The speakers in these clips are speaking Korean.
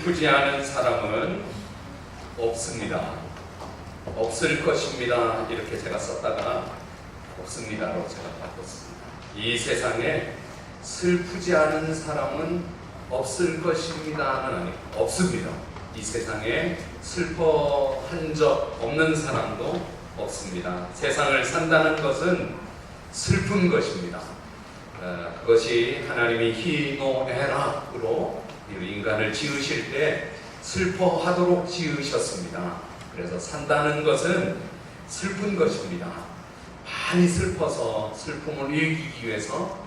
슬프지 않은 사람은 없습니다. 없을 것입니다. 이렇게 제가 썼다가 없습니다로 제가 바꿨습니다. 이 세상에 슬프지 않은 사람은 없을 것입니다는 아니고 없습니다. 이 세상에 슬퍼한 적 없는 사람도 없습니다. 세상을 산다는 것은 슬픈 것입니다. 그것이 하나님이 희노애락으로 인간을 지으실 때 슬퍼하도록 지으셨습니다. 그래서 산다는 것은 슬픈 것입니다. 많이 슬퍼서 슬픔을 이기기 위해서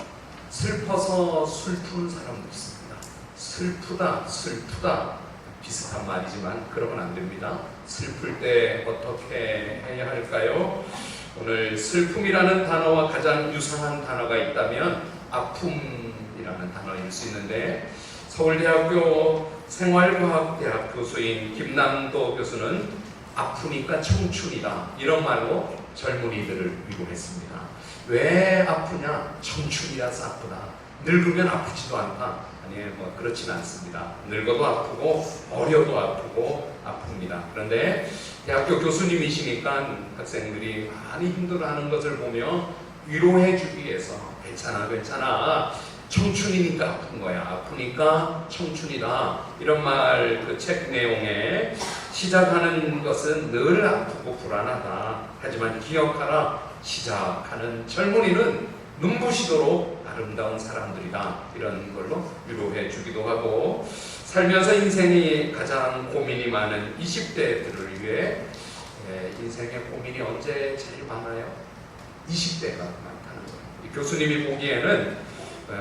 슬퍼서 슬픈 사람도 있습니다. 슬프다 비슷한 말이지만 그러면 안 됩니다. 슬플 때 어떻게 해야 할까요? 오늘 슬픔이라는 단어와 가장 유사한 단어가 있다면 아픔이라는 단어일 수 있는데, 서울대학교 생활과학대학 교수인 김남도 교수는 아프니까 청춘이다 이런 말로 젊은이들을 위로했습니다. 왜 아프냐? 청춘이라서 아프다. 늙으면 아프지도 않다. 아니에요, 그렇지는 않습니다. 늙어도 아프고 어려도 아프고 아픕니다. 그런데 대학교 교수님이시니까 학생들이 많이 힘들어하는 것을 보며 위로해 주기 위해서 괜찮아 청춘이니까 아픈 거야, 아프니까 청춘이다 이런 말, 그 책 내용에 시작하는 것은 늘 아프고 불안하다. 하지만 기억하라, 시작하는 젊은이는 눈부시도록 아름다운 사람들이다. 이런 걸로 위로해 주기도 하고, 살면서 인생이 가장 고민이 많은 20대들을 위해 인생의 고민이 언제 제일 많아요? 20대가 많다는 거예요. 이 교수님이 보기에는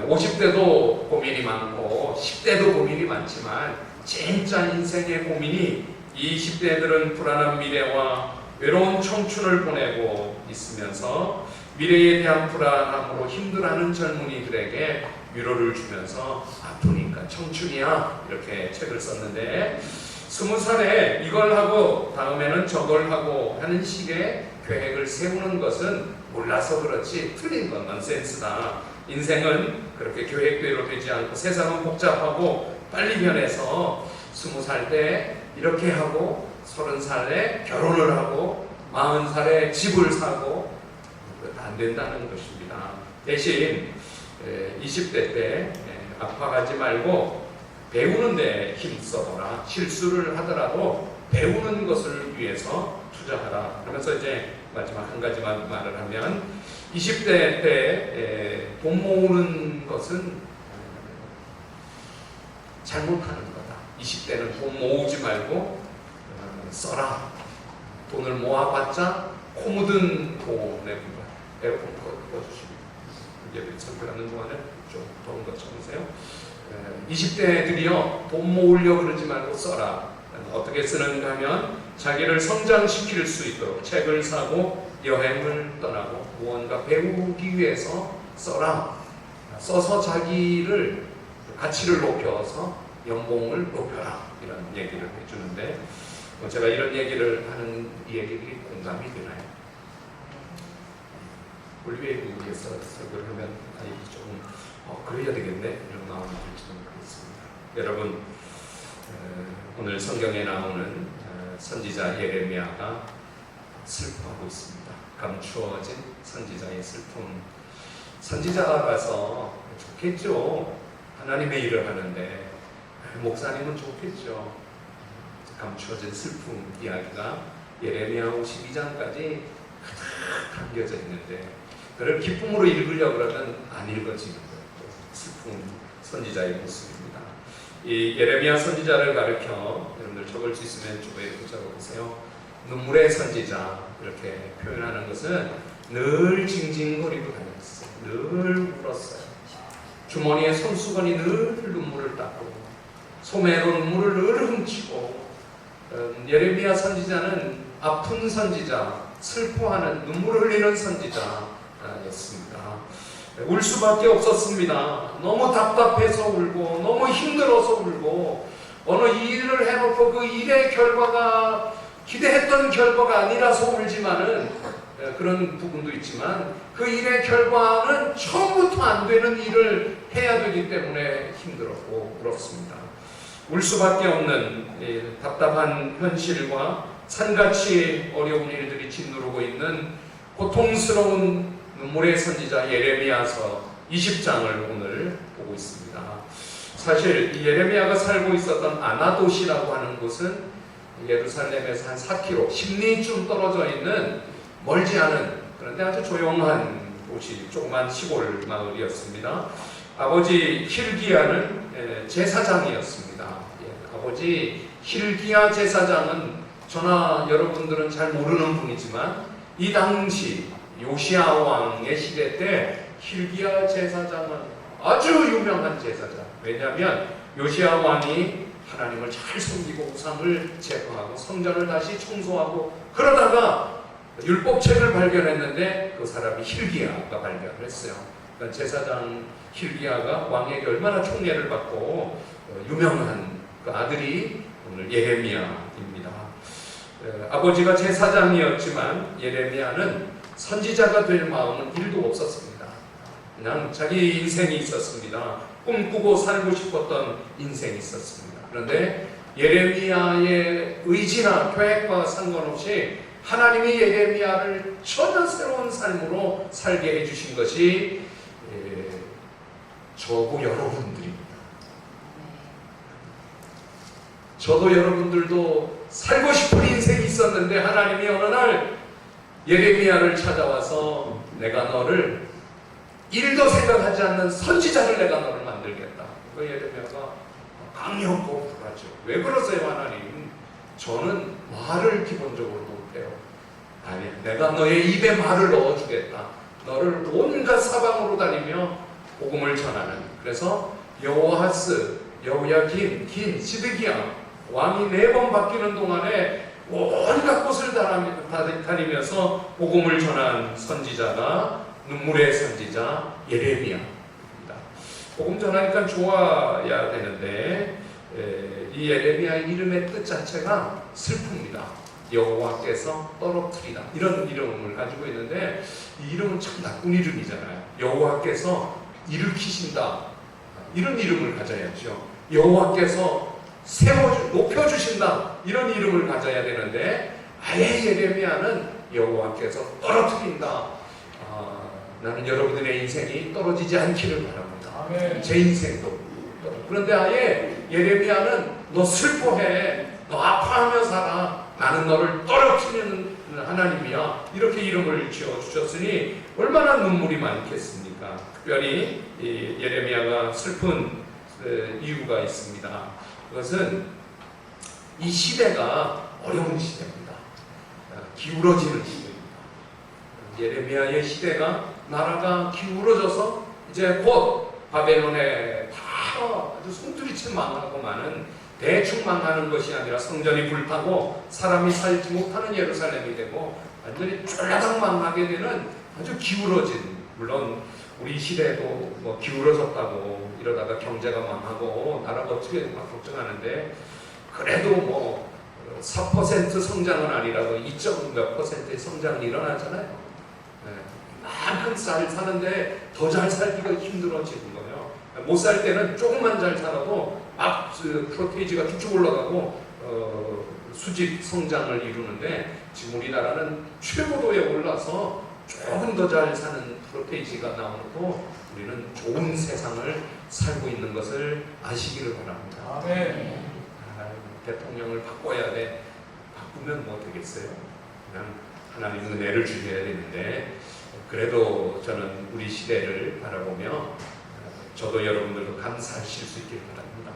50대도 고민이 많고 10대도 고민이 많지만 진짜 인생의 고민이 20대들은 불안한 미래와 외로운 청춘을 보내고 있으면서 미래에 대한 불안함으로 힘들어하는 젊은이들에게 위로를 주면서 아프니까 청춘이야 이렇게 책을 썼는데, 20살에 이걸 하고 다음에는 저걸 하고 하는 식의 계획을 세우는 것은 몰라서 그렇지 틀린 건 넌센스다. 인생은 그렇게 계획대로 되지 않고 세상은 복잡하고 빨리 변해서 20살 때 이렇게 하고 30살에 결혼을 하고 40살에 집을 사고 안 된다는 것입니다. 대신 20대 때 아파하지 말고 배우는 데 힘써라. 실수를 하더라도 배우는 것을 위해서 투자하라. 그래서 이제 마지막 한 가지만 말을 하면, 20대 때 돈 모으는 것은 잘못하는 거다. 20대는 돈 모으지 말고 써라. 돈을 모아봤자 코 묻은 돈에 에어컨 꺼주시고, 이제 설교하는 동안에 좀 더운 거 참으세요. 20대들이요, 돈 모으려고 그러지 말고 써라. 어떻게 쓰는가 하면 자기를 성장시킬 수 있도록 책을 사고 여행을 떠나고 무언가 배우기 위해서 써라. 써서 자기를 가치를 높여서 연봉을 높여라. 이런 얘기를 해주는데, 제가 이런 얘기를 하는 이 얘기들이 공감이 되나요? 올리브에서 설교를 하면 조금 그래야 되겠네 이런 마음이 들지는 모르겠습니다. 여러분, 오늘 성경에 나오는 선지자 예레미야가 슬퍼하고 있습니다. 감추어진 선지자의 슬픔. 선지자가 가서 좋겠죠. 하나님의 일을 하는데 목사님은 좋겠죠. 감추어진 슬픔 이야기가 예레미야 52장까지 가득 담겨져 있는데, 그걸 기쁨으로 읽으려고 그러면 안 읽어지는 거예요. 슬픈 선지자의 모습입니다. 이 예레미야 선지자를 가르쳐 여러분들 적을 수 있으면 주변에 적어보세요. 눈물의 선지자 이렇게 표현하는 것은 늘 징징거리고 다녔어요. 늘 울었어요. 주머니에 손수건이 늘 눈물을 닦고 소매로 눈물을 늘 훔치고, 예레미야 선지자는 아픈 선지자, 슬퍼하는 눈물을 흘리는 선지자였습니다. 울 수밖에 없었습니다. 너무 답답해서 울고 너무 힘들어서 울고, 어느 일을 해놓고 그 일의 결과가 기대했던 결과가 아니라서 울지만은, 그런 부분도 있지만 그 일의 결과는 처음부터 안 되는 일을 해야 되기 때문에 힘들었고 울었습니다. 울 수밖에 없는 답답한 현실과 산같이 어려운 일들이 짓누르고 있는 고통스러운 눈물의 선지자 예레미야서 20장을 오늘 보고 있습니다. 사실 이 예레미야가 살고 있었던 아나돗이라고 하는 곳은 예루살렘에서 한 4km, 10리쯤 떨어져 있는 멀지 않은 그런데 아주 조용한 도시, 조그만 시골 마을이었습니다. 아버지 힐기야는 제사장이었습니다. 아버지 힐기야 제사장은 저나 여러분들은 잘 모르는 분이지만 이 당시 요시야 왕의 시대 때 힐기야 제사장은 아주 유명한 제사장. 왜냐하면 요시야 왕이 하나님을 잘 섬기고 우상을 제거하고 성전을 다시 청소하고 그러다가 율법책을 발견했는데 그 사람이 힐기야가 발견을 했어요. 그러니까 제사장 힐기야가 왕에게 얼마나 총애를 받고 유명한 그 아들이 오늘 예레미야입니다. 아버지가 제사장이었지만 예레미야는 선지자가 될 마음은 1도 없었습니다. 그냥 자기 인생이 있었습니다. 꿈꾸고 살고 싶었던 인생이 있었습니다. 그런데 예레미야의 의지나 계획과 상관없이 하나님이 예레미야를 전혀 새로운 삶으로 살게 해주신 것이 저고 여러분들입니다. 저도 여러분들도 살고 싶은 인생이 있었는데 하나님이 어느 날 예레미야를 찾아와서 내가 너를 일도 생각하지 않는 선지자를 내가 너를 만들겠다. 그 예레미야가 강력하고 불하죠. 왜 그러세요 하나님? 저는 말을 기본적으로 못해요. 아니, 내가 너의 입에 말을 넣어주겠다. 너를 온갖 사방으로 다니며 복음을 전하는. 그래서 여호아스, 여호야긴, 시드기야 왕이 4번 바뀌는 동안에 온갖 곳을 다니면서 복음을 전한 선지자가 눈물의 선지자 예레미야입니다. 복음 전하니까 좋아야 되는데 이 예레미야의 이름의 뜻 자체가 슬픕니다. 여호와께서 떨어뜨리다 이런 이름을 가지고 있는데 이 이름은 참 나쁜 이름이잖아요. 여호와께서 일으키신다 이런 이름을 가져야죠. 여호와께서 높여주신다 이런 이름을 가져야 되는데 아예 예레미야는 여호와께서 떨어뜨린다. 나는 여러분들의 인생이 떨어지지 않기를 바랍니다. 아멘. 제 인생도. 그런데 아예 예레미야는 너 슬퍼해, 너 아파하며 살아, 나는 너를 떨어뜨리는 하나님이야 이렇게 이름을 지어주셨으니 얼마나 눈물이 많겠습니까? 특별히 예레미야가 슬픈 이유가 있습니다. 그것은 이 시대가 어려운 시대입니다. 기울어지는 시대입니다. 예레미야의 시대가 나라가 기울어져서 이제 곧 바벨론에 다 아주 송두리째 망하고 많은 대충 망하는 것이 아니라 성전이 불타고 사람이 살지 못하는 예루살렘이 되고 완전히 쫄라당 망하게 되는 아주 기울어진, 물론 우리 시대도 뭐 기울어졌다고 이러다가 경제가 망하고 나라가 어떻게 막 걱정하는데 그래도 뭐 4% 성장은 아니라도 2몇 %의 성장은 일어나잖아요. 만큼 잘 사는데 더 잘 살기가 힘들어지는 거예요. 못 살 때는 조금만 잘 살아도 막 프로테이지가 쭉쭉 올라가고 수직 성장을 이루는데 지금 우리나라는 최고도에 올라서 조금 더 잘 사는 프로테이지가 나오고 우리는 좋은 세상을 살고 있는 것을 아시기를 바랍니다. 아멘. 대통령을 바꿔야 돼. 바꾸면 뭐 되겠어요? 그냥 하나님 은혜를 주셔야 되는데 그래도 저는 우리 시대를 바라보며 저도 여러분들도 감사하실 수 있길 바랍니다.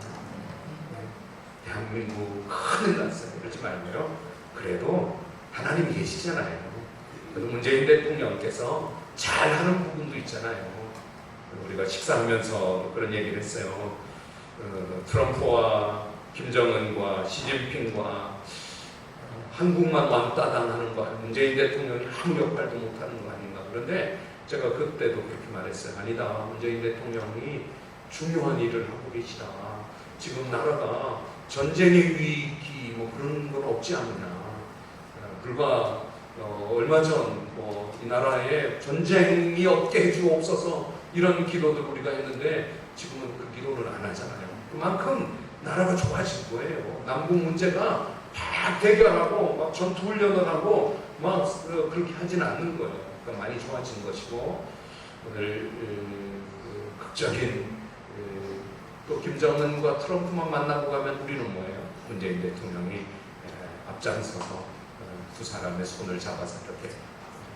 대한민국 큰일 났어요. 그러지 말고요. 그래도 하나님이 계시잖아요. 그래도 문재인 대통령께서 잘하는 부분도 있잖아요. 우리가 식사하면서 그런 얘기를 했어요. 트럼프와 김정은과 시진핑과 한국만 왕따당하는 거 문재인 대통령이 아무 역할도 못하는 거 아닌가. 그런데 제가 그때도 그렇게 말했어요. 아니다. 문재인 대통령이 중요한 일을 하고 계시다. 지금 나라가 전쟁의 위기 뭐 그런 건 없지 않느냐. 불과 얼마 전 이 나라에 전쟁이 없게 해주옵소서 이런 기도들 우리가 했는데 지금은 그 기도를 안 하잖아요. 그만큼 나라가 좋아질 거예요. 남북 문제가 막 대결하고 막 전투 훈련을 하고 막 그렇게 하지는 않는 거예요. 그러니까 많이 좋아진 것이고, 오늘 극적인 또 김정은과 트럼프만 만나고 가면 우리는 뭐예요? 문재인 대통령이 앞장서서 두 사람의 손을 잡아서 이렇게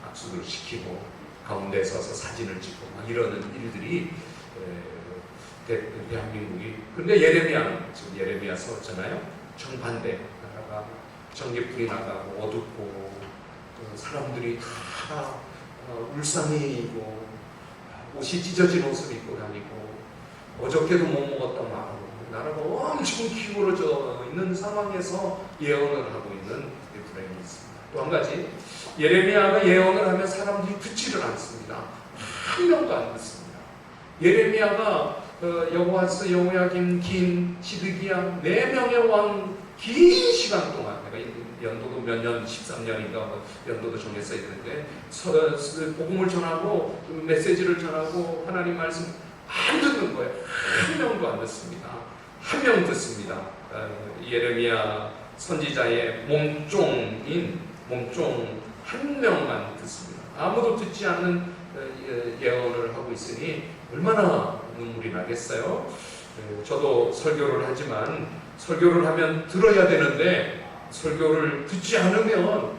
악수를 시키고 가운데 서서 사진을 찍고 막 이러는 일들이 대한민국이. 그런데 예레미야는 지금 예레미야 썼잖아요. 정반대, 나라가 전기불이 나가고 어둡고 사람들이 다 울상이고 옷이 찢어진 옷을 입고 다니고 어저께도 못 먹었던 마음으로 나라가 엄청 기울어져 있는 상황에서 예언을 하고 있는 불행이 있습니다. 또 한 가지, 예레미야가 예언을 하면 사람들이 듣지를 않습니다. 한 명도 안 듣습니다. 예레미야가 여호와스, 여호야김, 긴, 시드기야 4명의 왕 긴 시간 동안, 내가 연도도 몇 년, 13년인가 연도도 정해서 있는데 복음을 전하고 메시지를 전하고 하나님 말씀 안 듣는 거예요. 한 명도 안 듣습니다. 한 명 듣습니다. 예레미야 선지자의 몸종 한 명만 듣습니다. 아무도 듣지 않는 예언을 하고 있으니 얼마나 눈물이 나겠어요. 저도 설교를 하지만 설교를 하면 들어야 되는데 설교를 듣지 않으면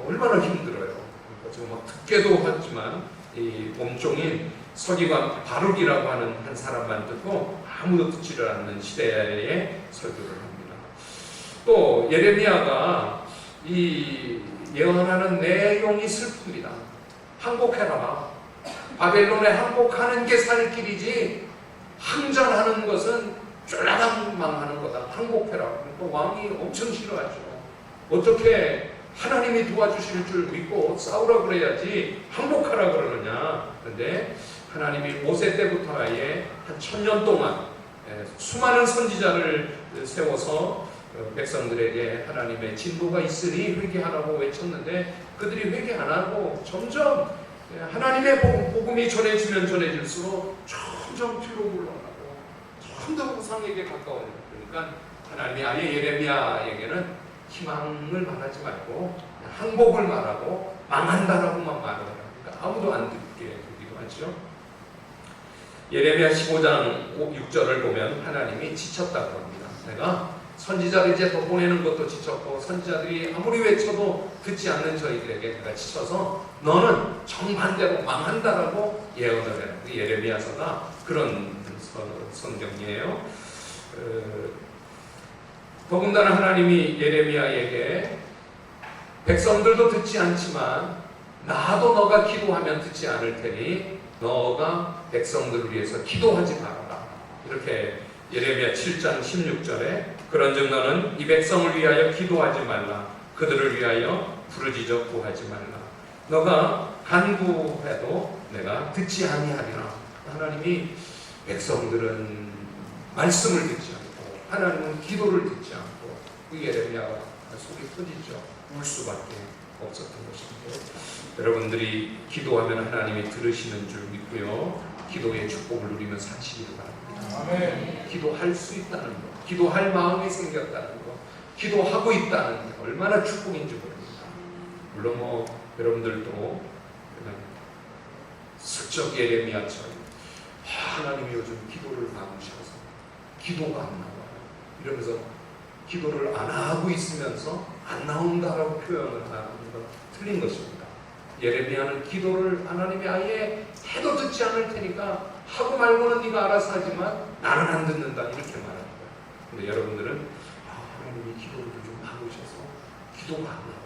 얼마나 힘들어요. 그러니까 지금 막 듣게도 하지만 이 몸종인 서기관 바룩이라고 하는 한 사람만 듣고 아무도 듣지를 않는 시대에 설교를 합니다. 또 예레미야가 이 예언하는 내용이 슬픕니다. 항복해라. 바벨론에 항복하는 게 살 길이지 항전하는 것은 쫄라당 망하는 거다. 항복해라. 그러니까 왕이 엄청 싫어하죠. 어떻게 하나님이 도와주실 줄 믿고 싸우라 그래야지 항복하라 그러느냐. 그런데 하나님이 모세 때부터 아예 한 1000년 동안 수많은 선지자를 세워서 백성들에게 하나님의 진도가 있으니 회개하라고 외쳤는데 그들이 회개 안 하고 점점 하나님의 복음이 전해지면 전해질수록 점점 뒤로 물러나고 점점 우상에게 가까워요. 그러니까 하나님이 아예 예레미야에게는 희망을 말하지 말고 항복을 말하고 망한다라고만 말해요. 그러니까 아무도 안 듣게 되기도 하죠. 예레미야 15장 6절을 보면 하나님이 지쳤다고 합니다. 내가 선지자를 이제 더 보내는 것도 지쳤고 선지자들이 아무리 외쳐도 듣지 않는 저희들에게 내가 지쳐서 너는 정반대로 망한다라고 예언을 해요. 예레미야서가 그런 성경이에요. 더군다나 하나님이 예레미야에게 백성들도 듣지 않지만 나도 너가 기도하면 듣지 않을 테니 너가 백성들을 위해서 기도하지 말아라. 이렇게 예레미야 7장 16절에 그런즉 너는 이 백성을 위하여 기도하지 말라. 그들을 위하여 부르짖어 구하지 말라. 너가 간구해도 내가 듣지 아니하리라. 하나님이 백성들은 말씀을 듣지 않고 하나님은 기도를 듣지 않고 그 예레미야가 속이 터지죠. 울 수밖에 없었던 것인데 여러분들이 기도하면 하나님이 들으시는 줄 믿고요. 기도의 축복을 누리면 사시기를 바랍니다. 아멘. 기도할 수 있다는 것, 기도할 마음이 생겼다는 것, 기도하고 있다는 게 얼마나 축복인지 모릅니다. 물론 여러분들도 그냥 슬쩍 예레미야처럼 하나님이 요즘 기도를 막으셔서 기도가 안 나와요. 이러면서 기도를 안 하고 있으면서 안 나온다라고 표현을 하는 건 틀린 것입니다. 예레미야는 기도를 하나님이 아예 해도 듣지 않을 테니까 하고 말고는 네가 알아서 하지만 나는 안 듣는다 이렇게 말하는 거예요. 근데 여러분들은 하나님이 기도를 좀 막으셔서 기도가 안 나와요.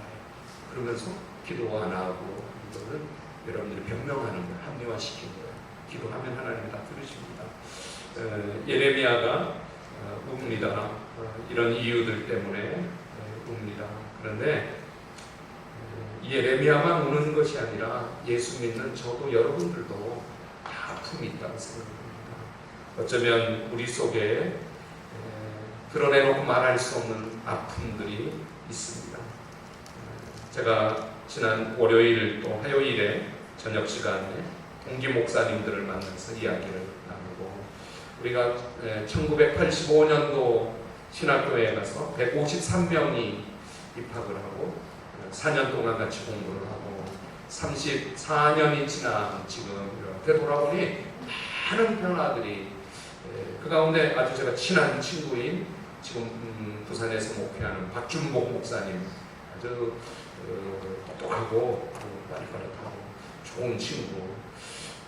그러면서 기도 안 하고 이거는 여러분들이 변명하는 거예요. 합리화시킨 거예요. 기도하면 하나님이 다 들으십니다. 예레미야가 웁니다. 이런 이유들 때문에 웁니다. 그런데 예레미야만 우는 것이 아니라 예수 믿는 저도 여러분들도 다 아픔이 있다고 생각합니다. 어쩌면 우리 속에 드러내놓고 말할 수 없는 아픔들이 있습니다. 제가 지난 월요일 또 화요일에 저녁 시간에 동기 목사님들을 만나서 이야기를 나누고 우리가 1985년도 신학교에 가서 153명이 입학을 하고 4년 동안 같이 공부를 하고 34년이 지난 지금 이렇게 돌아보니 많은 변화들이 그 가운데 아주 제가 친한 친구인 지금 부산에서 목회하는 박준복 목사님 아주 똑똑하고 빠릿빠릿하고 좋은 친구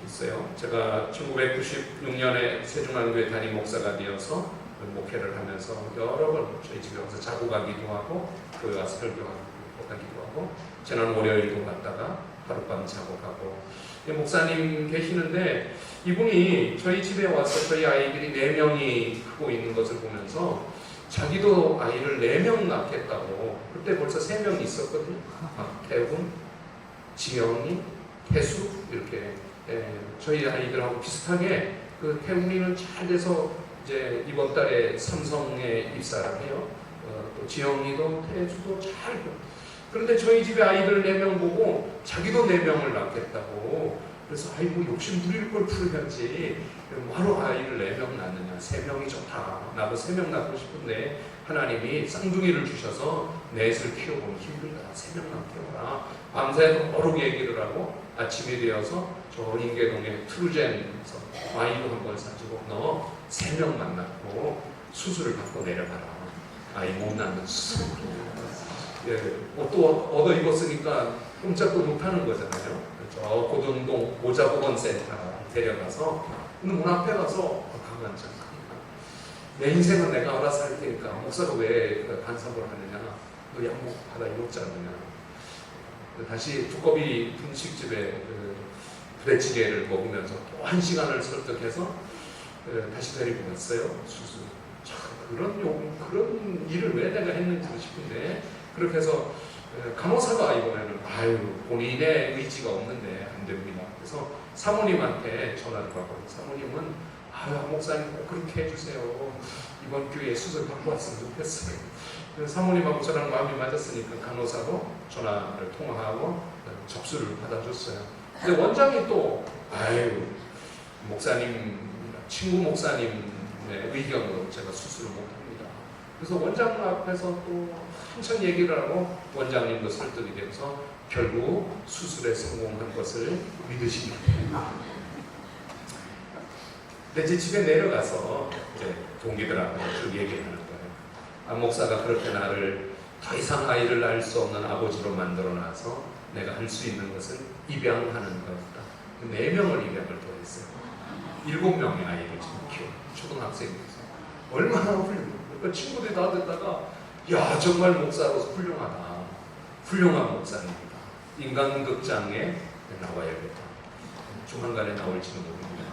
있어요. 제가 1996년에 세종안교회 담임 목사가 되어서 목회를 하면서 여러 번 저희 집에 와서 자고 가기도 하고 교회 와서 설교하기도 하고 지난 월요일도 갔다가 하룻밤 자고 가고 목사님 계시는데 이분이 저희 집에 와서 저희 아이들이 4명이 크고 있는 것을 보면서 자기도 아이를 4명 낳겠다고 그때 벌써 3명이 있었거든요. 태훈, 지영이, 태수 이렇게 저희 아이들하고 비슷하게 그 태훈이는 잘 돼서 이제 이번 달에 삼성에 입사를 해요. 또 지영이도 태수도 잘. 그런데 저희 집에 아이들 4명 보고 자기도 4명을 낳겠다고. 그래서 아이고 욕심 부릴 걸 풀어야지. 바로 아이를 4명 낳느냐. 3명이 좋다. 나도 3명 낳고 싶은데 하나님이 쌍둥이를 주셔서 넷을 키워보면 힘들다. 3명 낳게워라. 밤새도록 얘기를 하고 아침이 되어서 저 인계동에 트루젠에서 와인도 한번 사주고 너 3명 만났고 수술을 받고 내려가라. 아이 못 낳는 수술. 옷도 얻어 입었으니까 꼼짝도 못하는 거잖아요. 저 고등동 모자보건센터 데려가서 근데 문 앞에 가서 가만 앉아. 내 인생은 내가 알아서 할 테니까 목사가 왜 간섭을 하느냐. 너 약목 받아 이먹지 않느냐. 다시 두꺼비 분식집에 부대찌개를 먹으면서 또 1시간을 설득해서 다시 데리고 갔어요. 수술. 참 그런 일을 왜 내가 했는지 싶은데 그렇게 해서 간호사가 이번에는 본인의 의지가 없는데 안 됩니다. 그래서 사모님한테 전화를 받고 사모님은 목사님 꼭 그렇게 해주세요. 이번 기회에 수술 받고 왔으면 좋겠어요. 그래서 사모님하고 저랑 마음이 맞았으니까 간호사로 전화를 통화하고 접수를 받아줬어요. 근데 원장이 또 목사님 친구 목사님의 의견으로 제가 수술을 못합니다. 그래서 원장 앞에서 또 한참 얘기를 하고 원장님도 설득이 돼서 결국 수술에 성공한 것을 믿으십니다. 근데 이제 집에 내려가서 이제 동기들하고 그 얘기를 하는 거예요. 안 목사가 그렇게 나를 더 이상 아이를 낳을 수 없는 아버지로 만들어놔서 내가 할 수 있는 것은 입양하는 거였다. 4명을 입양을 더 했어요. 7명의 아이를 지금 키워. 초등학생이었어요. 얼마나 훌륭해요. 그 친구들이 다 듣다가 야 정말 목사로서 훌륭하다. 훌륭한 목사입니다. 인간극장에 나와야겠다. 조만간에 나올지는 모릅니다.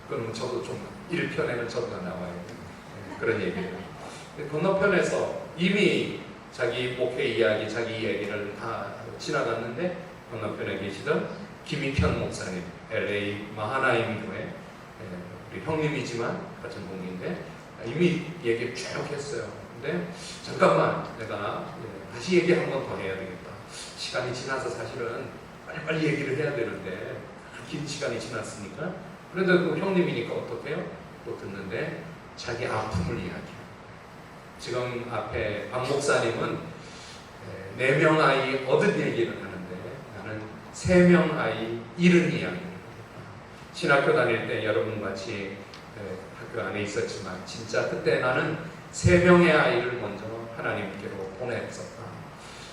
그럼 저도 좀 1편에는 저도 나와야 돼. 그런 얘기예요. 건너편에서 이미 자기 목회 이야기, 자기 이야기를 다 지나갔는데 건너편에 계시던 김익현 목사님, LA 마하나임 교회 우리 형님이지만 같은 동기인데 이미 얘기 쭉 했어요. 근데 잠깐만 내가 다시 얘기 한 번 더 해야 되겠다. 시간이 지나서 사실은 빨리빨리 얘기를 해야 되는데 긴 시간이 지났으니까 그래도 그 형님이니까 어떡해요? 또 듣는데 자기 아픔을 이야기해요. 지금 앞에 박 목사님은 4명 아이 얻은 얘기를 하는데 나는 3명 아이 잃은 이야기를 신학교 다닐 때 여러분 같이 학교 안에 있었지만 진짜 그때 나는 3명의 아이를 먼저 하나님께로 보냈었다.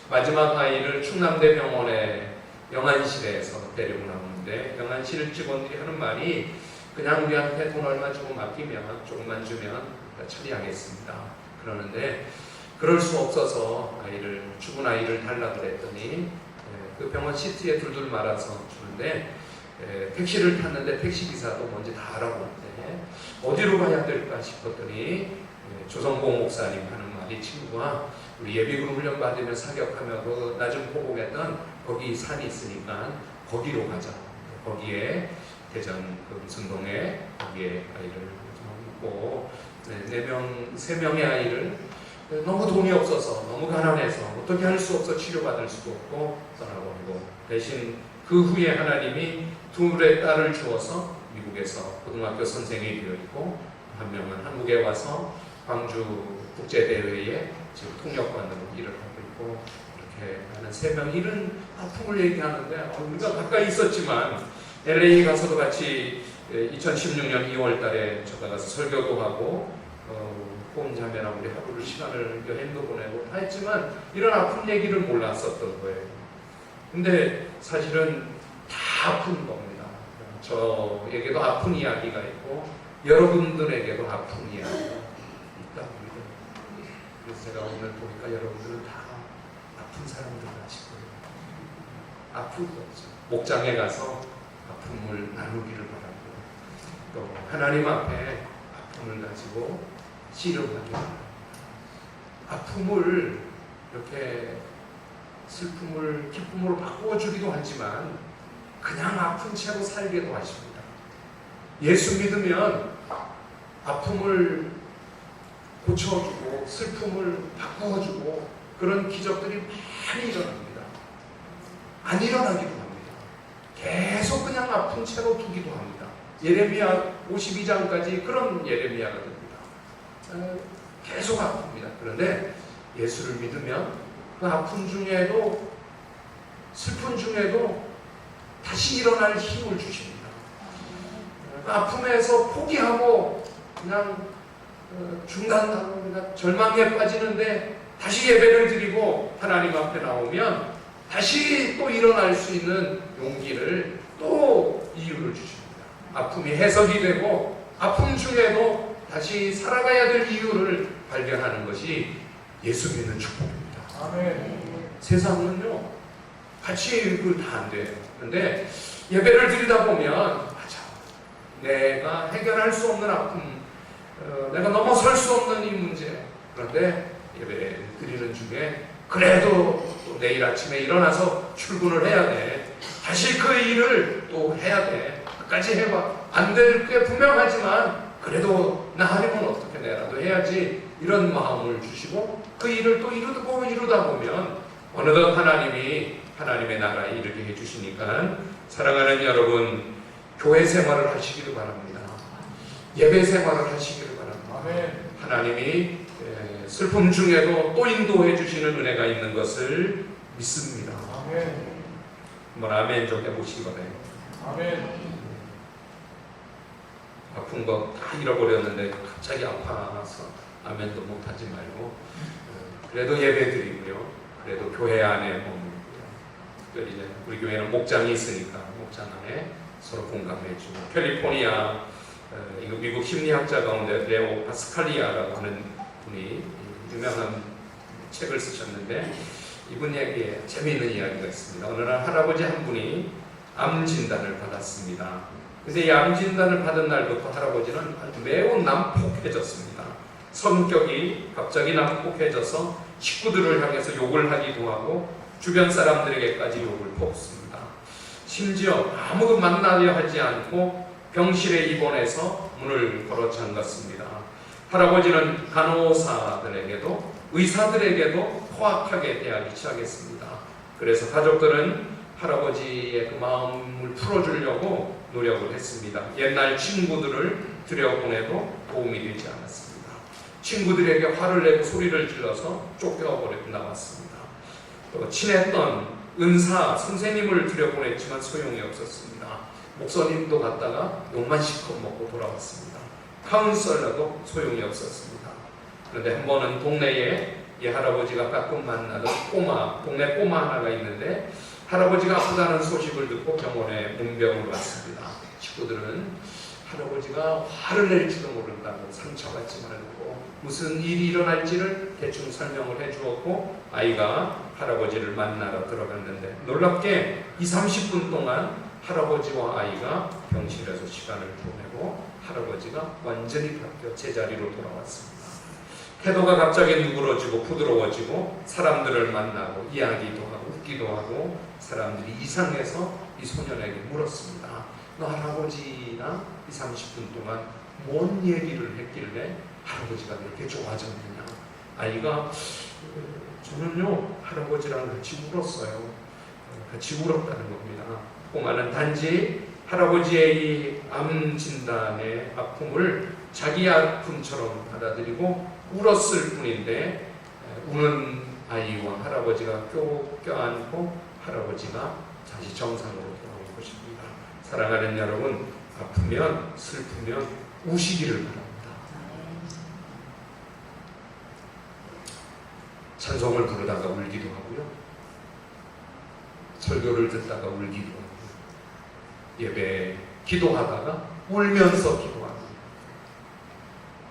마지막 아이를 충남대병원에 영안실에서 데리고 나오는데 영안실 직원들이 하는 말이 그냥 우리한테 돈 얼마 조금 아끼면 조금만 주면 처리하겠습니다. 그러는데 그럴 수 없어서 죽은 아이를 달라고 그랬더니 그 병원 시트에 둘둘 말아서 주는데 택시를 탔는데 택시기사도 뭔지 다 알아보는데 어디로 가야 될까 싶었더니 조성공 목사님 하는 말이 친구가 우리 예비군 훈련 받으면 사격하며 그 낮은 포복했던 거기 산이 있으니까 거기로 가자. 거기에 대전 그 무슨동에 거기에 아이를 놓고 3명의 아이를 너무 돈이 없어서 너무 가난해서 어떻게 할 수 없어 치료받을 수도 없고 떠나버리고 대신 그 후에 하나님이 2 딸을 주어서 미국에서 고등학교 선생이 되어 있고 한 명은 한국에 와서 광주 국제대회에 지금 통역관으로 일을 하고 있고, 이렇게 하는 3명 이런 아픔을 얘기하는데, 우리가 가까이 있었지만 LA 가서도 같이 2016년 2월 달에 저가 가서 설교도 하고 혼자매랑 우리 하루를 시간을 여행도 보내고 다 했지만 이런 아픈 얘기를 몰랐었던 거예요. 근데 사실은 다 아픈 겁니다. 저에게도 아픈 이야기가 있고 여러분들에게도 아픈 이야기가 있다고 믿어요. 그래서 제가 오늘 보니까 여러분들은 다 아픈 사람들 같이고요. 아픈 거죠. 목장에 가서 아픔을 나누기를 바라고, 또 하나님 앞에 아픔을 가지고 씨름하기 바랍니다. 아픔을 이렇게 슬픔을 기쁨으로 바꾸어 주기도 하지만 그냥 아픈 채로 살게도 하십니다. 예수 믿으면 아픔을 고쳐주고 슬픔을 바꾸어주고 그런 기적들이 많이 일어납니다. 안 일어나기도 합니다. 계속 그냥 아픈 채로 두기도 합니다. 예레미야 52장까지 그런 예레미야가 됩니다. 계속 아픕니다. 그런데 예수를 믿으면 그 아픔 중에도 슬픈 중에도 다시 일어날 힘을 주십니다. 그 아픔에서 포기하고 그냥 중단하고 그냥 절망에 빠지는데 다시 예배를 드리고 하나님 앞에 나오면 다시 또 일어날 수 있는 용기를, 또 이유를 주십니다. 아픔이 해석이 되고 아픔 중에도 다시 살아가야 될 이유를 발견하는 것이 예수 믿는 축복입니다. 아멘. 세상은요 같이 다 안 돼요. 그런데 예배를 드리다 보면 맞아, 내가 해결할 수 없는 아픔, 내가 넘어설 수 없는 이 문제, 그런데 예배 드리는 중에 그래도 또 내일 아침에 일어나서 출근을 해야 돼, 다시 그 일을 또 해야 돼, 끝까지 해봐, 안 될 게 분명하지만 그래도 나 하려면 어떻게 내라도 해야지, 이런 마음을 주시고 그 일을 또 이루다 보면 어느덧 하나님의 나라에 이르게 해주시니까, 사랑하는 여러분, 교회 생활을 하시기를 바랍니다. 예배 생활을 하시기를 바랍니다. 아멘. 하나님이 슬픔 중에도 또 인도해 주시는 은혜가 있는 것을 믿습니다. 아멘. 한번 아멘 좀 해보시기 바래요. 아멘. 아픈 거 다 잃어버렸는데 갑자기 아파서 아멘도 못하지 말고, 그래도 예배 드리고요, 그래도 교회 안에 머물고요. 특별히 이제 우리 교회는 목장이 있으니까 목장 안에 서로 공감해주고, 캘리포니아 이거 미국 심리학자 가운데 레오 파스칼리아라고 하는 분이 유명한 책을 쓰셨는데, 이분에게 재미있는 이야기가 있습니다. 어느 날 할아버지 한 분이 암 진단을 받았습니다. 근데 이 암 진단을 받은 날부터 할아버지는 매우 난폭해졌습니다. 성격이 갑자기 난폭해져서 식구들을 향해서 욕을 하기도 하고 주변 사람들에게까지 욕을 퍼붓습니다. 심지어 아무도 만나려 하지 않고 병실에 입원해서 문을 걸어 잠갔습니다. 할아버지는 간호사들에게도 의사들에게도 포악하게 대하기 시작했습니다. 그래서 가족들은 할아버지의 그 마음을 풀어주려고 노력을 했습니다. 옛날 친구들을 들여보내도 도움이 되지 않았습니다. 친구들에게 화를 내고 소리를 질러서 쫓겨버리고 나왔습니다. 또 친했던 은사, 선생님을 들여보냈지만 소용이 없었습니다. 목사님도 갔다가 욕만 실컷 먹고 돌아왔습니다. 카운셀러도 소용이 없었습니다. 그런데 한 번은 동네에 이 할아버지가 가끔 만나던 동네 꼬마 하나가 있는데, 할아버지가 아프다는 소식을 듣고 병원에 문병을 왔습니다. 친구들은 할아버지가 화를 낼지도 모른다고 상처받지 말고 무슨 일이 일어날지를 대충 설명을 해주었고, 아이가 할아버지를 만나러 들어갔는데 놀랍게 20-30분 동안 할아버지와 아이가 병실에서 시간을 보내고 할아버지가 완전히 바뀌어 제자리로 돌아왔습니다. 태도가 갑자기 누그러지고 부드러워지고 사람들을 만나고 이야기도 하고 웃기도 하고, 사람들이 이상해서 이 소년에게 물었습니다. 너 할아버지랑 20-30분 동안 뭔 얘기를 했길래 할아버지가 이렇게 좋아졌느냐? 아이가 저는요 할아버지랑 같이 울었어요. 같이 울었다는 겁니다. 꼬마는 단지 할아버지의 이 암 진단의 아픔을 자기 아픔처럼 받아들이고 울었을 뿐인데 우는 아이와 할아버지가 껴안고 할아버지가 다시 정상으로 돌아올 것입니다. 사랑하는 여러분, 아프면 슬프면 우시기를 바랍니다. 찬송을 부르다가 울기도 하고요, 설교를 듣다가 울기도 하고요, 예배 기도하다가 울면서 기도합니다.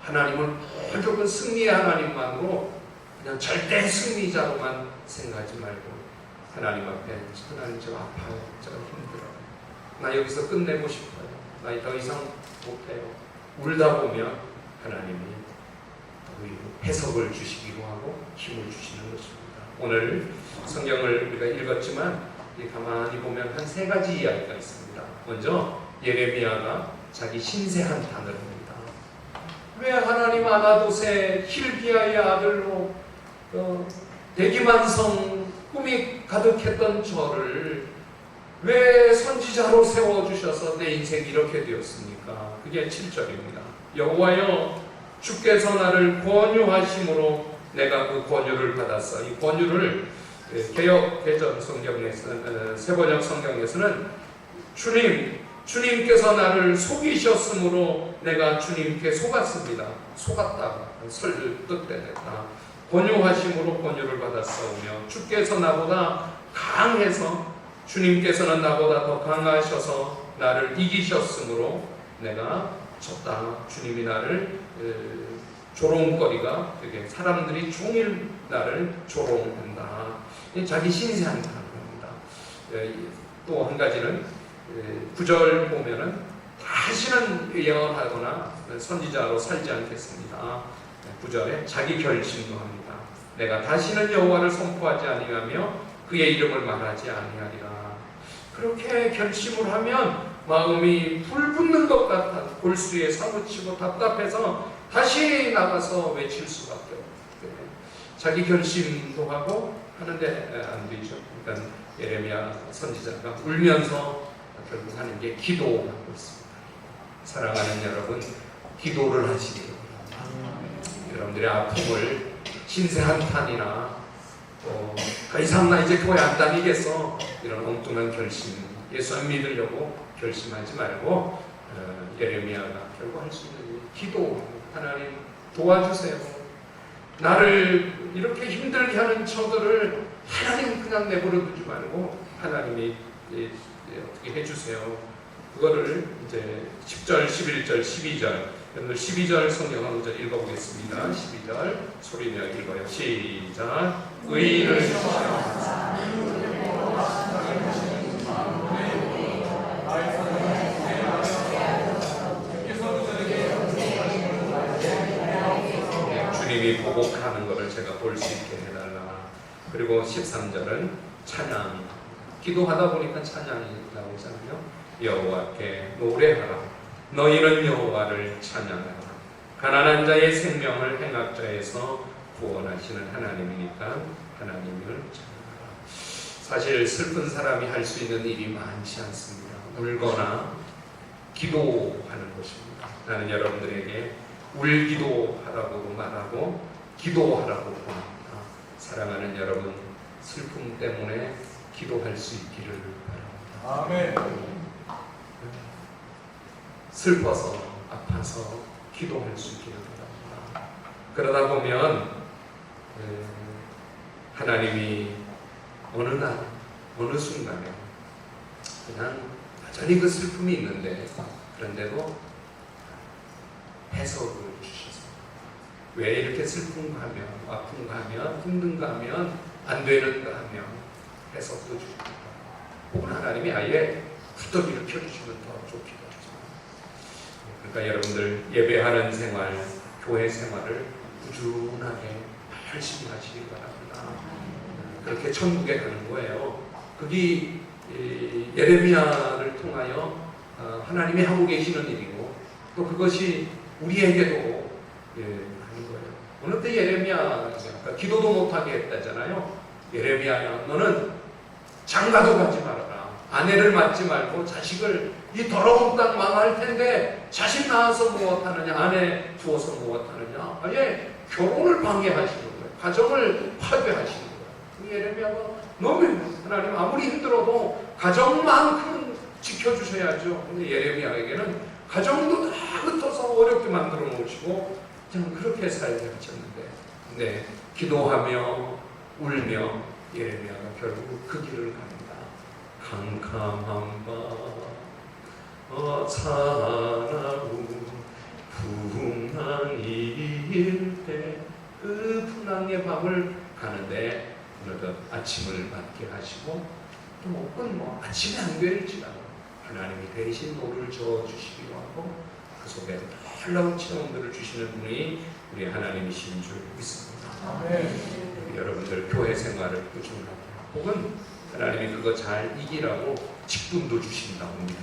하나님을 무조건 승리의 하나님만으로 그냥 절대 승리자로만 생각하지 말고 하나님 앞에 하나님 저 아파요, 저 힘들어요, 나 여기서 끝내고 싶어요, 나 더 이상 못해요. 울다 보면 하나님이 해석을 주시기도 하고 힘을 주시는 것입니다. 오늘 성경을 우리가 읽었지만 가만히 보면 한 세 가지 이야기가 있습니다. 먼저 예레미야가 자기 신세 한탄을 합니다. 왜 하나님 아나돗의 hil기야의 아들로 대기만성 꿈이 가득했던 저를 왜 선지자로 세워주셔서 내 인생이 이렇게 되었습니까? 그게 7절입니다. 여호와여, 주께서 나를 권유하심으로 내가 그 권유를 받았어. 이 권유를 개역 개정 성경에서는, 세번역 성경에서는 주님께서 나를 속이셨으므로 내가 주님께 속았습니다. 속았다, 설득됐다. 권유하심으로 권유를 받았사오며 주께서 나보다 강해서, 주님께서는 나보다 더 강하셔서 나를 이기셨으므로 내가 졌다. 주님이 나를 조롱거리가 되게, 사람들이 종일 나를 조롱한다. 자기 신세 한탄합니다. 또 한 가지는 9절 보면은 다시는 예언하거나 선지자로 살지 않겠습니다. 9절에 자기 결심도 합니다. 내가 다시는 여호와를 선포하지 아니하며 그의 이름을 말하지 아니하리라. 그렇게 결심을 하면 마음이 불붙는 것 같아 골수에 사무치고 답답해서 다시 나가서 외칠 수밖에 없기 때문에 자기 결심도 하고 하는데 안 되죠. 그러니까 예레미야 선지자가 울면서 결국 하는 게 기도하고 있습니다. 사랑하는 여러분, 기도를 하시기를 바랍니다. 여러분들의 아픔을 신세 한탄이나 더 이상 나 이제 교회 안 다니겠어, 이런 엉뚱한 결심, 예수 안 믿으려고 결심하지 말고 예레미야가 결국 할 수 있는 기도, 하나님 도와주세요. 나를 이렇게 힘들게 하는 저들을 하나님 그냥 내버려 두지 말고 하나님이 어떻게 해주세요. 그거를 이제 10절, 11절, 12절, 여러분들 12절 성경 한 구절 읽어보겠습니다. 12절 소리내어 읽어요. 시작. 의인을 주님이 보복하는 것을 제가 볼 수 있게 해달라. 그리고 13절은 찬양, 기도하다 보니까 찬양이 나오잖아요. 여호와께 노래하라. 너희는 여호와를 찬양하라. 가난한 자의 생명을 행악자에서 구원하시는 하나님이니까 하나님을 찬양하라. 사실 슬픈 사람이 할 수 있는 일이 많지 않습니다. 울거나 기도하는 것입니다. 나는 여러분들에게 울기도 하라고 말하고 기도하라고 합니다. 사랑하는 여러분, 슬픔 때문에 기도할 수 있기를 바랍니다. 아멘. 슬퍼서 아파서 기도할 수 있기를 바랍니다. 그러다 보면 하나님이 어느 날 어느 순간에 그냥 여전히 그 슬픔이 있는데 그런데도 해석을 주셔서 왜 이렇게 슬픈가 하면, 아픈가 하면, 힘든가 하면, 안 되는가 하면 해석도 주십니다. 혹은 하나님이 아예 부쩍 일으켜주시면 더 좋기도 하죠. 그러니까 여러분들 예배하는 생활, 교회 생활을 꾸준하게 열심히 하시기 바랍니다. 그렇게 천국에 가는 거예요. 그게 예레미야를 통하여 하나님이 하고 계시는 일이고, 또 그것이 우리에게도 하는 거예요. 어느 때 예레미야 기도도 못하게 했다잖아요. 예레미야야, 너는 장가도 가지 말아라. 아내를 맞지 말고 자식을 이 더러운 땅 망할 텐데 자식 낳아서 무엇하느냐, 아내 두어서 무엇하느냐, 아예 결혼을 방해하시는 거예요. 가정을 파괴하시는 거예요. 예레미야가 너무 하나님 아무리 힘들어도 가정만큼 지켜주셔야죠. 근데 예레미야에게는 가정도 다 흩어서 어렵게 만들어 놓으시고 그냥 그렇게 살게 하셨는데, 네, 기도하며 울며 예레미야가 결국 그 길을 갑니다. 캄캄한 밤 사나운 풍랑일 때 그 풍랑의 밤을 가는데 어느덧 아침을 맞게 하시고 또 혹은 아침에 안 될지라도 하나님이 대신 노를 저어주시기도 하고 그 속에 놀라운 체험들을 주시는 분이 우리 하나님이신 줄 믿습니다. 여러분들 교회 생활을 꾸준하게 혹은 하나님이 그거 잘 이기라고 직분도 주신다고 합니다.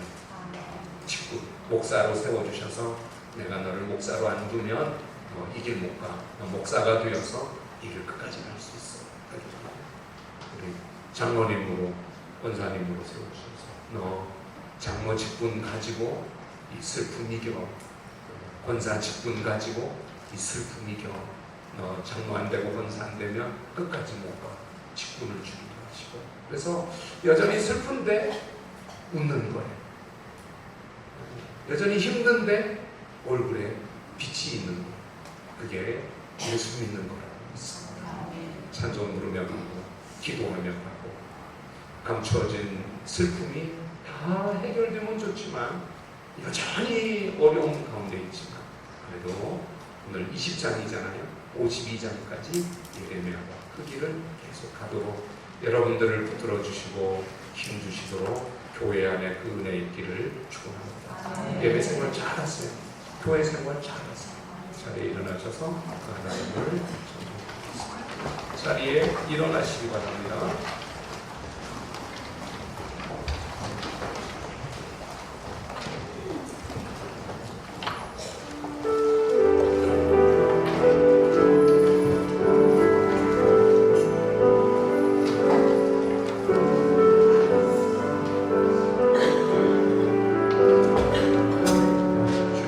직분, 목사로 세워주셔서 내가 너를 목사로 안 두면 이 길 못 가. 목사가 되어서 이 길 끝까지 갈 수 있어. 우리 장로님으로 권사님으로 세워주셔서 너 장로 직분 가지고 이 슬픔 이겨. 권사 직분 가지고 이 슬픔 이겨. 너 장로 안 되고 권사 안 되면 끝까지 못 가. 직분을 주기도 하시고. 그래서 여전히 슬픈데 웃는 거예요. 여전히 힘든데 얼굴에 빛이 있는 거예요. 그게 예수 믿는 거라고 믿습니다. 찬송 부르며 가고 기도하며 가고 감추어진 슬픔이 다 해결되면 좋지만 여전히 어려운 가운데 있지만 그래도 오늘 20장이잖아요. 52장까지 예레미야가 그 길을 계속 가도록 여러분들을 붙들어 주시고 힘 주시도록 교회 안에 그 은혜 있기를 축원합니다. 예배 생활 잘하세요. 교회 생활 잘하세요. 자리에 일어나셔서 하나님을 전도하겠습니다. 자리에 일어나시기 바랍니다.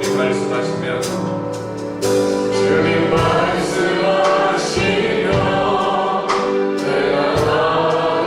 주님 말씀하시면 내가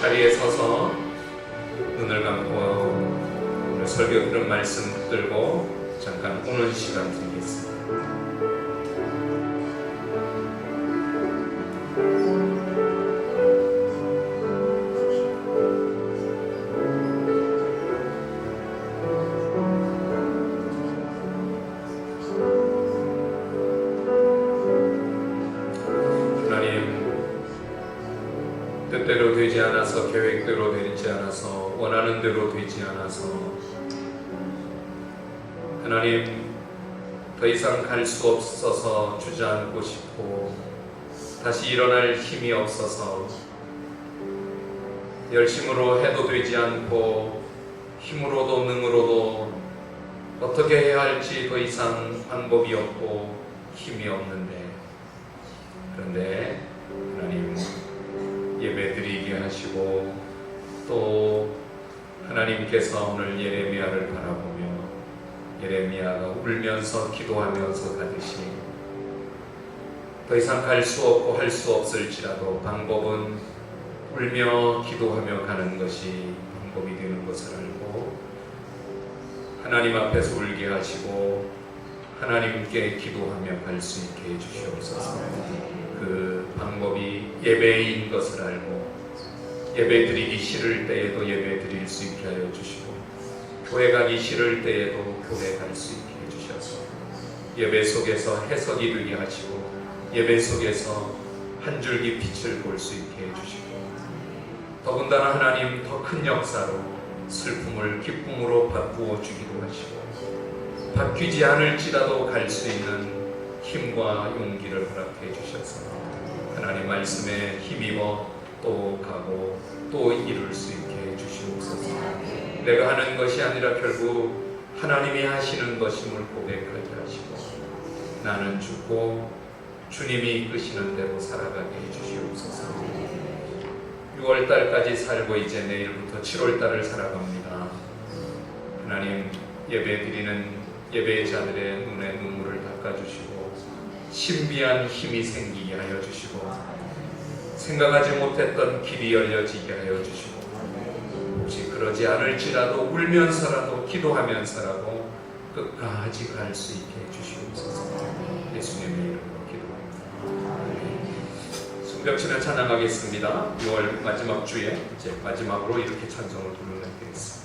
자리에 서서 눈을 감고 오늘 설교 들은 말씀 붙들고 잠깐 오는 시간 드리겠습니다. 뜻대로 되지 않아서, 계획대로 되지 않아서, 원하는 대로 되지 않아서 하나님 더 이상 갈 수 없어서 주저앉고 싶고 다시 일어날 힘이 없어서 열심으로 해도 되지 않고 힘으로도 능으로도 어떻게 해야 할지 더 이상 방법이 없고 힘이 없는데, 그런데 하나님 예배드리게 하시고 또 하나님께서 오늘 예레미야를 바라보며 예레미야가 울면서 기도하면서 가듯이 더 이상 갈 수 없고 할 수 없을지라도 방법은 울며 기도하며 가는 것이 방법이 되는 것을 알고 하나님 앞에서 울게 하시고 하나님께 기도하며 갈 수 있게 해주시옵소서. 그 방법이 예배인 것을 알고 예배 드리기 싫을 때에도 예배 드릴 수 있게 하여 주시고 교회 가기 싫을 때에도 교회 갈 수 있게 해주셔서 예배 속에서 해석이 되게 하시고 예배 속에서 한 줄기 빛을 볼 수 있게 해주시고 더군다나 하나님 더 큰 역사로 슬픔을 기쁨으로 바꾸어 주기도 하시고 바뀌지 않을지라도 갈 수 있는 힘과 용기를 허락해 주셔서 하나님 말씀에 힘입어 또 가고 또 이룰 수 있게 해 주시옵소서. 내가 하는 것이 아니라 결국 하나님이 하시는 것임을 고백하게 하시고 나는 죽고 주님이 이끄시는 대로 살아가게 해 주시옵소서. 6월달까지 살고 이제 내일부터 7월달을 살아갑니다. 하나님 예배드리는 예배자들의 눈에 눈물을 닦아주시고 신비한 힘이 생기게 하여 주시고 생각하지 못했던 길이 열려지게 하여 주시고 혹시 그러지 않을지라도 울면서라도 기도하면서라도 끝까지 갈 수 있게 해주시옵소서. 예수님의 이름으로 기도합니다. 숨벽치며 찬양하겠습니다. 6월 마지막 주에 이제 마지막으로 이렇게 찬송을 불러드리겠습니다.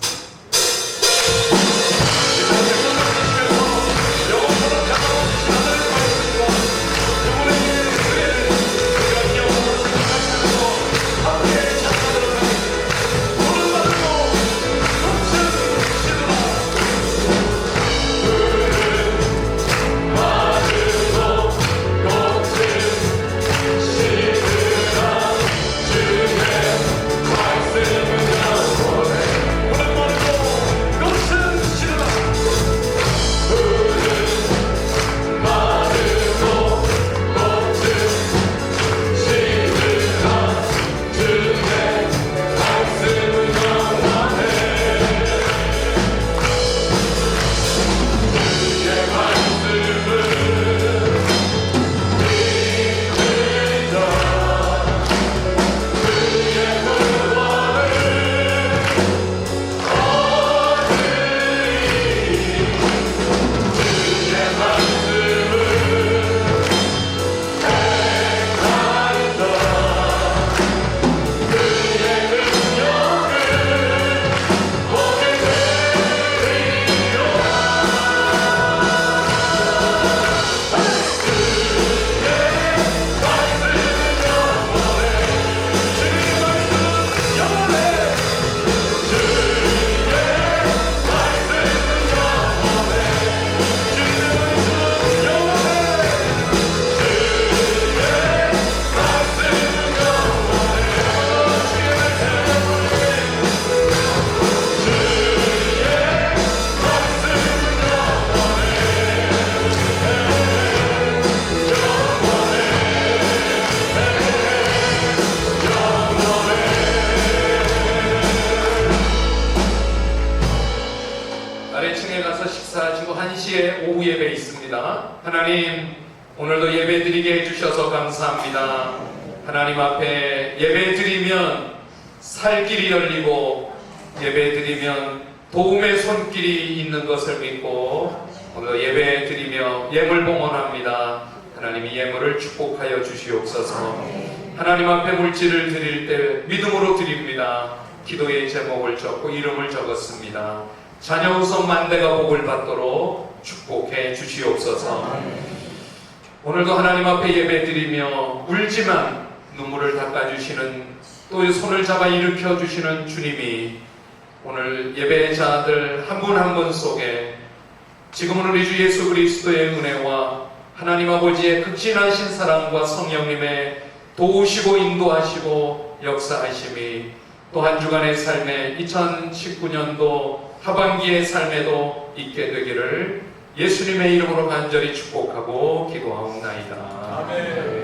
하나님 오늘도 예배 드리게 해주셔서 감사합니다. 하나님 앞에 예배 드리면 살 길이 열리고 예배드리면 도움의 손길이 있는 것을 믿고 오늘 예배드리며 예물 봉헌합니다. 하나님이 예물을 축복하여 주시옵소서. 하나님 앞에 물질을 드릴 때 믿음으로 드립니다. 기도의 제목을 적고 이름을 적었습니다. 자녀 우선 만대가 복을 받도록 축복해 주시옵소서. 오늘도 하나님 앞에 예배드리며 울지만 눈물을 닦아주시는, 또 손을 잡아 일으켜 주시는 주님이 오늘 예배자들 한 분 한 분 속에 지금은 우리 주 예수 그리스도의 은혜와 하나님 아버지의 극진하신 사랑과 성령님의 도우시고 인도하시고 역사하심이 또 한 주간의 삶에 2019년도 하반기의 삶에도 있게 되기를 예수님의 이름으로 간절히 축복하고 기도하옵나이다. 아멘.